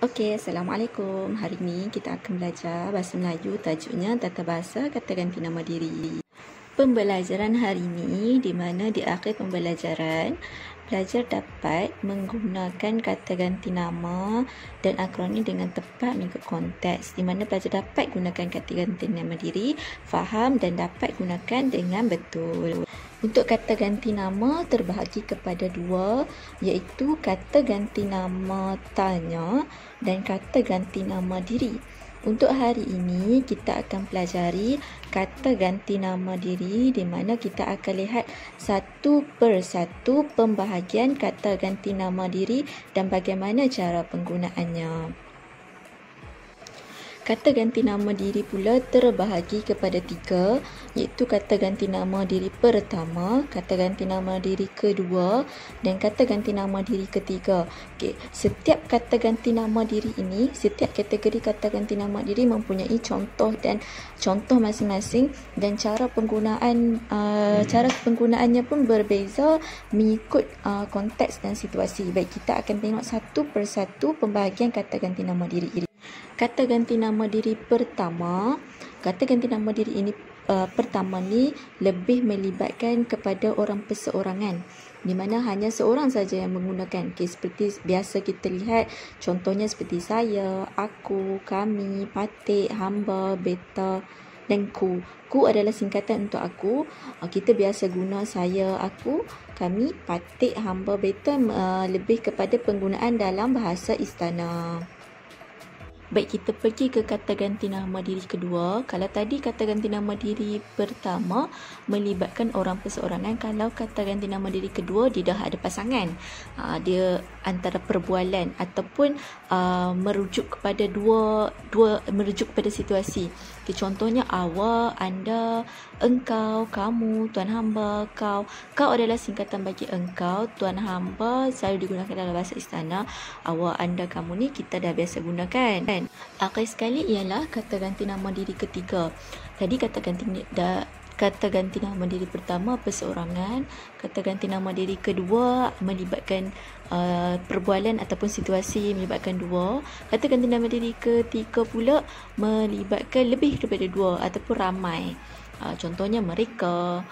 Okey, Assalamualaikum. Hari ini kita akan belajar bahasa Melayu, tajuknya tata bahasa kata ganti nama diri. Pembelajaran hari ini, di mana di akhir pembelajaran, pelajar dapat menggunakan kata ganti nama dan akronim dengan tepat mengikut konteks, di mana pelajar dapat gunakan kata ganti nama diri, faham dan dapat gunakan dengan betul. Untuk kata ganti nama terbahagi kepada dua, iaitu kata ganti nama tanya dan kata ganti nama diri. Untuk hari ini, kita akan pelajari kata ganti nama diri, di mana kita akan lihat satu persatu pembahagian kata ganti nama diri dan bagaimana cara penggunaannya. Kata ganti nama diri pula terbahagi kepada tiga, iaitu kata ganti nama diri pertama, kata ganti nama diri kedua dan kata ganti nama diri ketiga. Okey, setiap kata ganti nama diri ini, setiap kategori kata ganti nama diri mempunyai contoh dan contoh masing-masing, dan cara penggunaannya pun berbeza mengikut konteks dan situasi. Baik, kita akan tengok satu persatu pembahagian kata ganti nama diri. Kata ganti nama diri pertama, kata ganti nama diri ini pertama ni lebih melibatkan kepada orang perseorangan, di mana hanya seorang saja yang menggunakan. Okay, seperti biasa kita lihat, contohnya seperti saya, aku, kami, patik, hamba, beta dan ku. Ku adalah singkatan untuk aku. Kita biasa guna saya, aku, kami, patik, hamba, beta lebih kepada penggunaan dalam bahasa istana. Baik, kita pergi ke kata ganti nama diri kedua. Kalau tadi kata ganti nama diri pertama melibatkan orang perseorangan, kalau kata ganti nama diri kedua dia dah ada pasangan. Dia antara perbualan ataupun merujuk kepada merujuk kepada situasi. Okay, contohnya awak, anda, engkau, kamu, tuan hamba, kau. Kau adalah singkatan bagi engkau, tuan hamba selalu digunakan dalam bahasa istana. Awak, anda, kamu ni kita dah biasa gunakan. Akhir sekali ialah kata ganti nama diri ketiga. Tadi kata ganti nama diri pertama perseorangan, kata ganti nama diri kedua melibatkan perbualan ataupun situasi melibatkan dua, kata ganti nama diri ketiga pula melibatkan lebih daripada dua ataupun ramai. Contohnya mereka,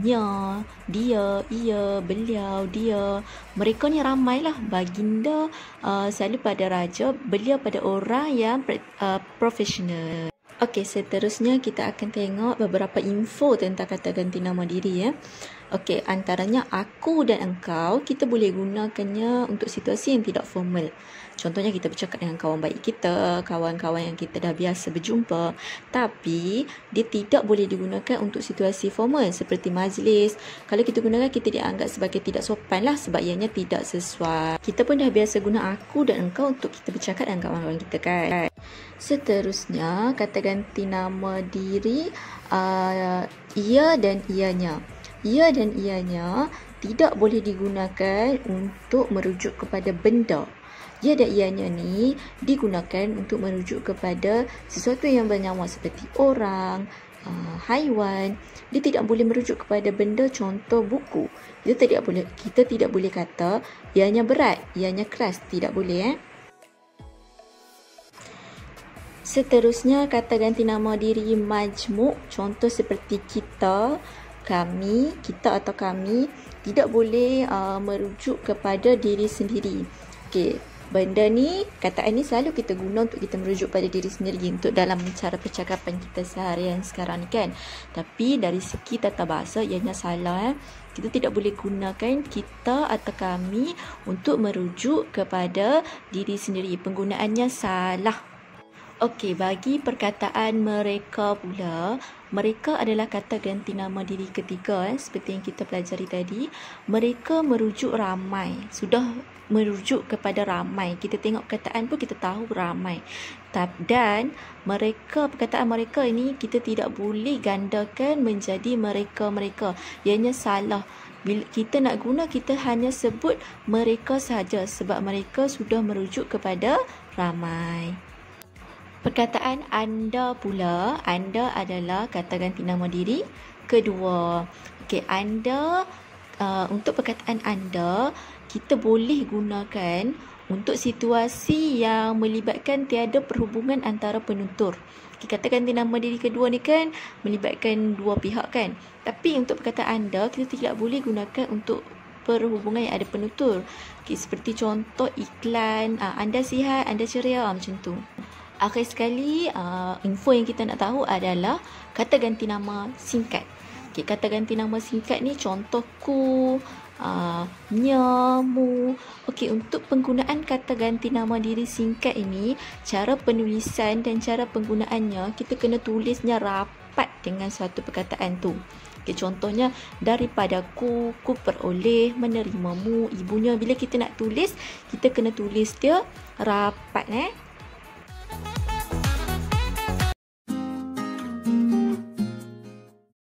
nya, dia, ia, beliau, dia. Mereka ni ramailah. Baginda selalu pada raja, beliau pada orang yang profesional. Okey, seterusnya kita akan tengok beberapa info tentang kata ganti nama diri. Okey, antaranya aku dan engkau, kita boleh gunakannya untuk situasi yang tidak formal. Contohnya kita bercakap dengan kawan baik kita, kawan-kawan yang kita dah biasa berjumpa. Tapi dia tidak boleh digunakan untuk situasi formal seperti majlis. Kalau kita gunakan, kita dianggap sebagai tidak sopan lah, sebab ianya tidak sesuai. Kita pun dah biasa guna aku dan engkau untuk kita bercakap dengan kawan-kawan kita kan. Seterusnya, kata ganti nama diri ia dan ianya. Ia dan ianya tidak boleh digunakan untuk merujuk kepada benda. Ia dan ianya ni digunakan untuk merujuk kepada sesuatu yang bernyawa seperti orang, haiwan. Dia tidak boleh merujuk kepada benda, contoh buku. Kita tidak boleh kata ianya berat, ianya keras, tidak boleh. Seterusnya, kata ganti nama diri majmuk, contoh seperti kita, kami, kita atau kami, tidak boleh merujuk kepada diri sendiri. Okey, benda ni, kataan ni selalu kita guna untuk kita merujuk pada diri sendiri untuk dalam cara percakapan kita seharian sekarang ni kan. Tapi dari segi tata bahasa ianya salah. Kita tidak boleh gunakan kita atau kami untuk merujuk kepada diri sendiri. Penggunaannya salah. Okey, bagi perkataan mereka pula, mereka adalah kata ganti nama diri ketiga seperti yang kita pelajari tadi. Mereka merujuk ramai, sudah merujuk kepada ramai. Kita tengok perkataan pun kita tahu ramai. Dan perkataan mereka ini kita tidak boleh gandakan menjadi mereka-mereka. Ianya salah. Bila kita nak guna, kita hanya sebut mereka sahaja sebab mereka sudah merujuk kepada ramai. Perkataan anda pula, anda adalah kata ganti nama diri kedua. Okey, anda untuk perkataan anda, kita boleh gunakan untuk situasi yang melibatkan tiada perhubungan antara penutur. Kata ganti nama diri kedua ni kan melibatkan dua pihak kan. Tapi untuk perkataan anda, kita tidak boleh gunakan untuk perhubungan yang ada penutur. Seperti contoh iklan, anda sihat, anda ceria, macam tu. Akhir sekali, info yang kita nak tahu adalah kata ganti nama singkat. Kata ganti nama singkat ni contoh ku, nya, mu. Untuk penggunaan kata ganti nama diri singkat ini, cara penulisan dan cara penggunaannya, kita kena tulisnya rapat dengan suatu perkataan tu. Contohnya, daripadaku, ku peroleh menerimamu, ibunya. Bila kita nak tulis, kita kena tulis dia rapat.